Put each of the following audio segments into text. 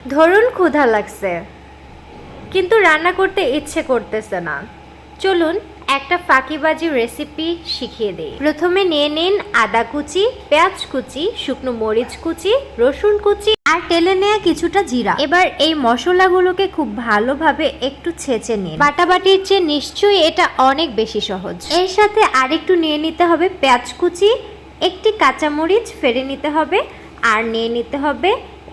ধরুন ক্ষুধা লাগছে, কিন্তু রান্না করতে ইচ্ছে করতেছে না। চলুন একটা ফাঁকিবাজি রেসিপি শিখিয়ে দিই। প্রথমে নিয়ে নিন আদা কুচি, পেঁয়াজ কুচি, শুকনো মরিচ কুচি, রসুন কুচি আর তেলে নেওয়া কিছুটা জিরা। এবার এই মশলাগুলোকে খুব ভালোভাবে একটু ছেঁচে নিন। বাটাবাটির চেয়ে নিশ্চয়ই এটা অনেক বেশি সহজ। এর সাথে আরেকটু নিয়ে নিতে হবে পেঁয়াজ কুচি, একটি কাঁচামরিচ ফেড়ে নিতে হবে, আর নিয়ে নিতে হবে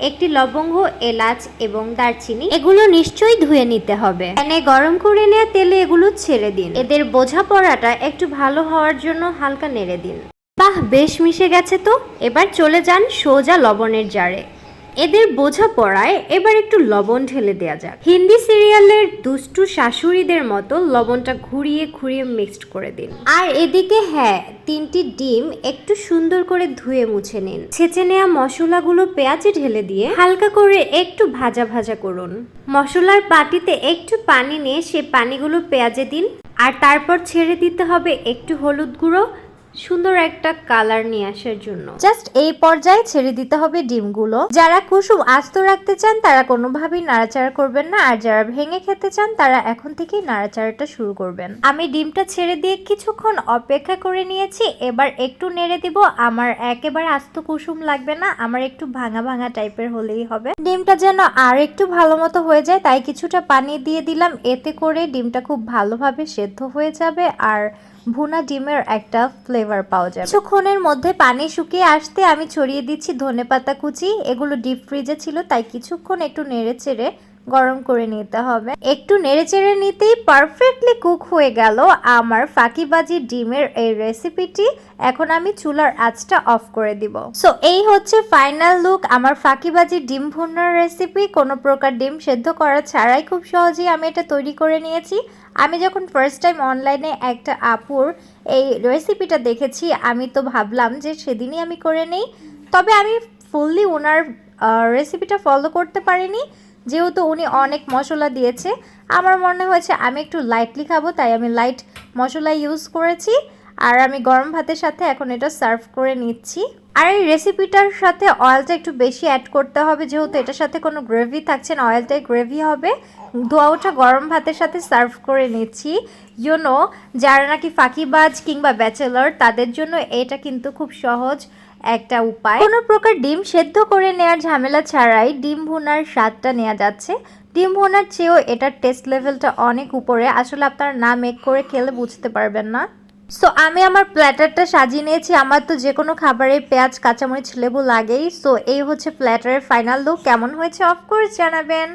একটি লবঙ্গ, এলাচ এবং দারচিনি। এগুলো নিশ্চয়ই ধুয়ে নিতে হবে। প্যানে গরম করে নেওয়া তেলে এগুলো ছেড়ে দিন। এদের বোঝাপড়াটা একটু ভালো হওয়ার জন্য হালকা নেড়ে দিন। বাহ, বেশ মিশে গেছে তো। এবার চলে যান সোজা লবণের জারে। এদের বোঝাপড়ায় এবার একটু লবণ ঢেলে দেওয়া যাক। হিন্দি সিরিয়ালের দুষ্টু শাশুড়িদের মতো লবণটা ঘুরিয়ে ঘুরিয়ে মিক্সড করে দিন। আর এদিকে হ্যাঁ, 3টি ডিম একটু সুন্দর করে ধুয়ে মুছে নিন। ছেঁচে নেওয়া মশলাগুলো পেঁয়াজে ঢেলে দিয়ে হালকা করে একটু ভাজা ভাজা করুন। মশলার বাটিতে একটু পানি নিয়ে সে পানিগুলো পেঁয়াজে দিন, আর তারপর ছেড়ে দিতে হবে একটু হলুদ গুঁড়ো, সুন্দর একটা কালার নিয়ে আসার জন্য। জাস্ট এই পর্যায়ে ছেড়ে দিতে হবে ডিমগুলো। যারা কুসুম আস্ত রাখতে চান তারা কোনোভাবেই নাড়াচাড়া করবেন না, আর যারা ভেঙে খেতে চান তারা এখন থেকেই নাড়াচাড়াটা শুরু করবেন। আমি ডিমটা ছেড়ে দিয়ে কিছুক্ষণ অপেক্ষা করে নিয়েছি। এবার একটু নেড়ে দিব। আমার একেবারে আস্ত কুসুম লাগবে না, আমার একটু ভাঙা ভাঙা টাইপের হলেই হবে। ডিমটা যেন আর একটু ভালো মতো হয়ে যায় তাই কিছুটা পানি দিয়ে দিলাম। এতে করে ডিমটা খুব ভালোভাবে সেদ্ধ হয়ে যাবে আর ভুনা ডিমের একটা ফ্লেভার পাওয়া যাবে। কিছুক্ষণের মধ্যে পানি শুকিয়ে আসতে আমি ছড়িয়ে দিচ্ছি ধনেপাতা কুচি। এগুলো ডিপ ফ্রিজে ছিল তাই কিছুক্ষণ একটু নেড়ে চেড়ে গরম করে নিতে হবে। একটু নেড়ে চেড়ে নিতেই পারফেক্টলি কুক হয়ে গেল আমার ফাঁকিবাজি ডিমের এই রেসিপিটি। এখন আমি চুলার আঁচটা অফ করে দিব। সো এই হচ্ছে ফাইনাল লুক আমার ফাঁকিবাজি ডিম ভুনার রেসিপি। কোনো প্রকার ডিম সেদ্ধ করা ছাড়াই খুব সহজেই আমি এটা তৈরি করে নিয়েছি। আমি যখন ফার্স্ট টাইম অনলাইনে একটা আপুর এই রেসিপিটা দেখেছি, আমি তো ভাবলাম যে সেদিনই আমি করে নেই। তবে আমি ফুললি ওনার রেসিপিটা ফলো করতে পারিনি, যেহেতু উনি অনেক মশলা দিয়েছে। আমার মনে হয়েছে আমি একটু লাইটলি খাবো, তাই আমি লাইট মশলা ইউজ করেছি। আর আমি গরম ভাতের সাথে এখন এটা সার্ভ করে নিচ্ছি। আর এই রেসিপিটার সাথে অয়েলটা একটু বেশি অ্যাড করতে হবে, যেহেতু এটার সাথে কোনো গ্রেভি থাকছে না, অয়েলটাই গ্রেভি হবে। দোয়াটা গরম ভাতের সাথে সার্ভ করে নিচ্ছি। ইউনো, যারা নাকি ফাঁকিবাজ কিংবা ব্যাচেলর তাদের জন্য এটা কিন্তু খুব সহজ একটা উপায়। কোনো প্রকার ডিম সেদ্ধ করে নেওয়ার ঝামেলা ছাড়াই ডিম ভুনার স্বাদটা নেওয়া যাচ্ছে। ডিম ভুনার চেয়েও এটার টেস্ট লেভেলটা অনেক উপরে। আসলে আপনারা না মেক করে খেলে বুঝতে পারবেন না। সো আমি আমার প্ল্যাটারটা সাজিয়ে নিয়েছি। আমার তো যে কোনো খাবারে পেঁয়াজ, কাঁচামরিচ, লেবু লাগেই। সো এই হচ্ছে প্ল্যাটারের ফাইনাল লুক। কেমন হয়েছে অফ কোর্স জানাবেন।